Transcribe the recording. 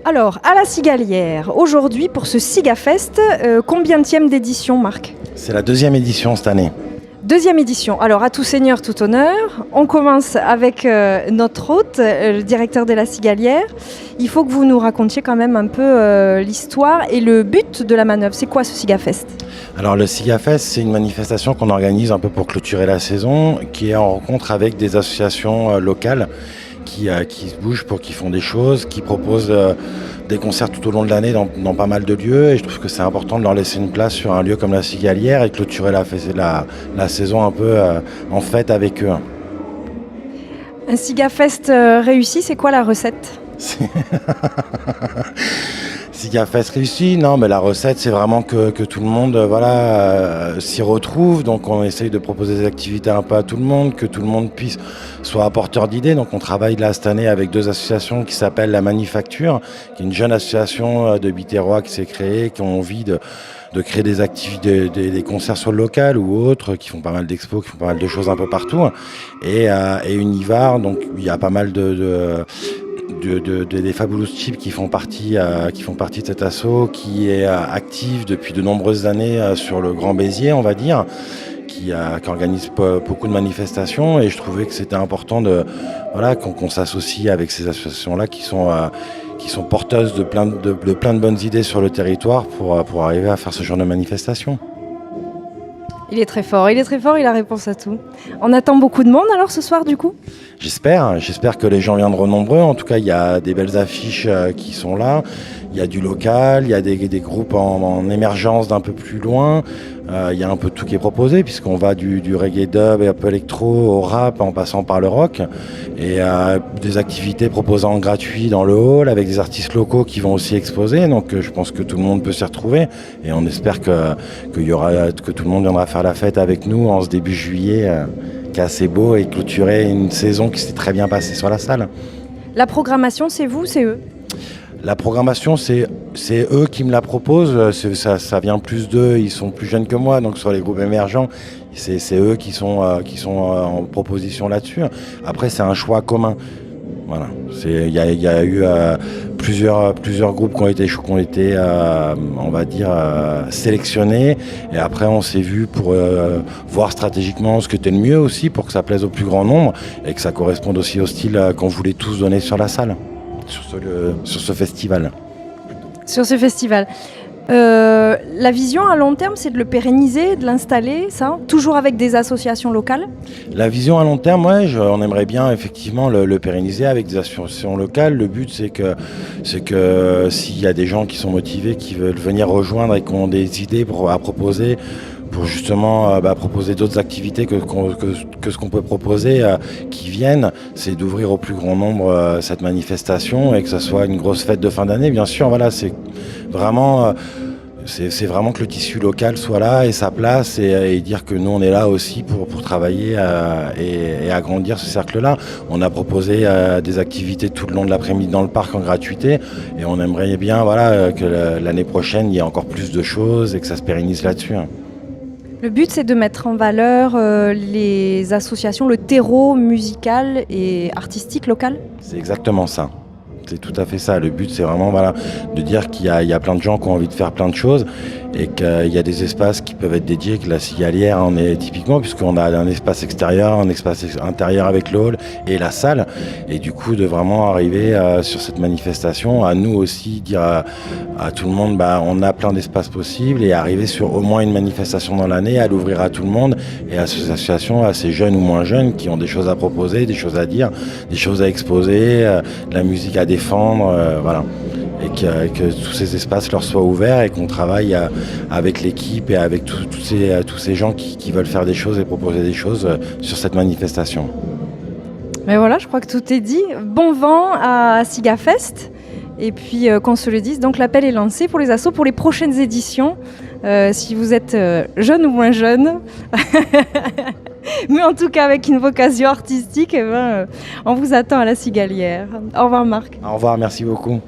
Alors, à la Cigalière, aujourd'hui pour ce Cigafest, combienième d'édition, Marc? C'est la deuxième édition cette année. Deuxième édition. Alors, à tout seigneur, tout honneur. On commence avec notre hôte, le directeur de la Cigalière. Il faut que vous nous racontiez quand même un peu l'histoire et le but de la manœuvre. C'est quoi ce Cigafest? Alors le Cigafest, c'est une manifestation qu'on organise un peu pour clôturer la saison, qui est en rencontre avec des associations locales qui se bougent, qui font des choses, qui proposent des concerts tout au long de l'année dans pas mal de lieux. Et je trouve que c'est important de leur laisser une place sur un lieu comme la Cigalière et clôturer la saison un peu en fête avec eux. Un Cigafest réussi, c'est quoi la recette? Cigafest réussi, non, mais la recette, c'est vraiment que tout le monde s'y retrouve. Donc on essaye de proposer des activités un peu à tout le monde, que tout le monde soit apporteur d'idées. Donc on travaille là cette année avec deux associations qui s'appellent La Manufacture, qui est une jeune association de Biterrois qui s'est créée, qui ont envie de créer des activités, des concerts sur le local ou autres, qui font pas mal d'expos, qui font pas mal de choses un peu partout. Et Univar, donc il y a pas mal des Fabulous Chips qui font partie de cet assaut qui est actif depuis de nombreuses années sur le Grand Béziers, on va dire, qui organise beaucoup de manifestations, et je trouvais que c'était important qu'on s'associe avec ces associations-là qui sont porteuses de plein de bonnes idées sur le territoire pour arriver à faire ce genre de manifestation. Il est très fort, il a réponse à tout. On attend beaucoup de monde alors ce soir du coup? J'espère que les gens viendront nombreux. En tout cas, il y a des belles affiches qui sont là. Il y a du local, il y a des groupes en émergence d'un peu plus loin. Il y a un peu tout qui est proposé, puisqu'on va du reggae dub et un peu électro au rap en passant par le rock. Et des activités proposées en gratuit dans le hall avec des artistes locaux qui vont aussi exposer. Donc je pense que tout le monde peut s'y retrouver. Et on espère que tout le monde viendra faire la fête avec nous en ce début juillet, qui est assez beau, et clôturer une saison qui s'est très bien passée sur la salle. La programmation, c'est vous, c'est eux? La programmation, c'est eux qui me la proposent. Ça vient plus d'eux, ils sont plus jeunes que moi, donc sur les groupes émergents, c'est eux qui sont en proposition là-dessus. Après, c'est un choix commun. Voilà. Il y a eu plusieurs groupes qui ont été on va dire, sélectionnés. Et après, on s'est vu pour voir stratégiquement ce qui était le mieux aussi pour que ça plaise au plus grand nombre et que ça corresponde aussi au style qu'on voulait tous donner sur la salle, sur ce festival. Sur ce festival. La vision à long terme, c'est de le pérenniser, de l'installer, ça, toujours avec des associations locales? La vision à long terme, on aimerait bien effectivement le pérenniser avec des associations locales. Le but, c'est que s'il y a des gens qui sont motivés, qui veulent venir rejoindre et qui ont des idées à proposer, pour justement proposer d'autres activités que ce qu'on peut proposer, qui viennent, c'est d'ouvrir au plus grand nombre cette manifestation et que ce soit une grosse fête de fin d'année. Bien sûr, voilà, c'est vraiment que le tissu local soit là et sa place, et dire que nous on est là aussi pour travailler et agrandir ce cercle-là. On a proposé des activités tout le long de l'après-midi dans le parc en gratuité, et on aimerait bien que l'année prochaine il y ait encore plus de choses et que ça se pérennise là-dessus. Le but, c'est de mettre en valeur les associations, le terreau musical et artistique local? C'est exactement ça. C'est tout à fait ça. Le but, c'est vraiment de dire qu'il y a plein de gens qui ont envie de faire plein de choses, et qu'il y a des espaces qui peuvent être dédiés, que la Cigalière en est typiquement, puisqu'on a un espace extérieur, un espace intérieur avec le hall et la salle. Et du coup, de vraiment arriver sur cette manifestation, à nous aussi dire à tout le monde, on a plein d'espaces possibles, et arriver sur au moins une manifestation dans l'année, à l'ouvrir à tout le monde, et à ces associations assez jeunes ou moins jeunes qui ont des choses à proposer, des choses à dire, des choses à exposer, de la musique à défendre, voilà. Et que tous ces espaces leur soient ouverts, et qu'on travaille avec l'équipe et avec tous ces gens qui veulent faire des choses et proposer des choses sur cette manifestation. Mais voilà, je crois que tout est dit. Bon vent à Cigafest. Et puis qu'on se le dise, donc l'appel est lancé pour les assos pour les prochaines éditions. Si vous êtes jeune ou moins jeune, mais en tout cas avec une vocation artistique, on vous attend à la Cigalière. Au revoir Marc. Au revoir, merci beaucoup.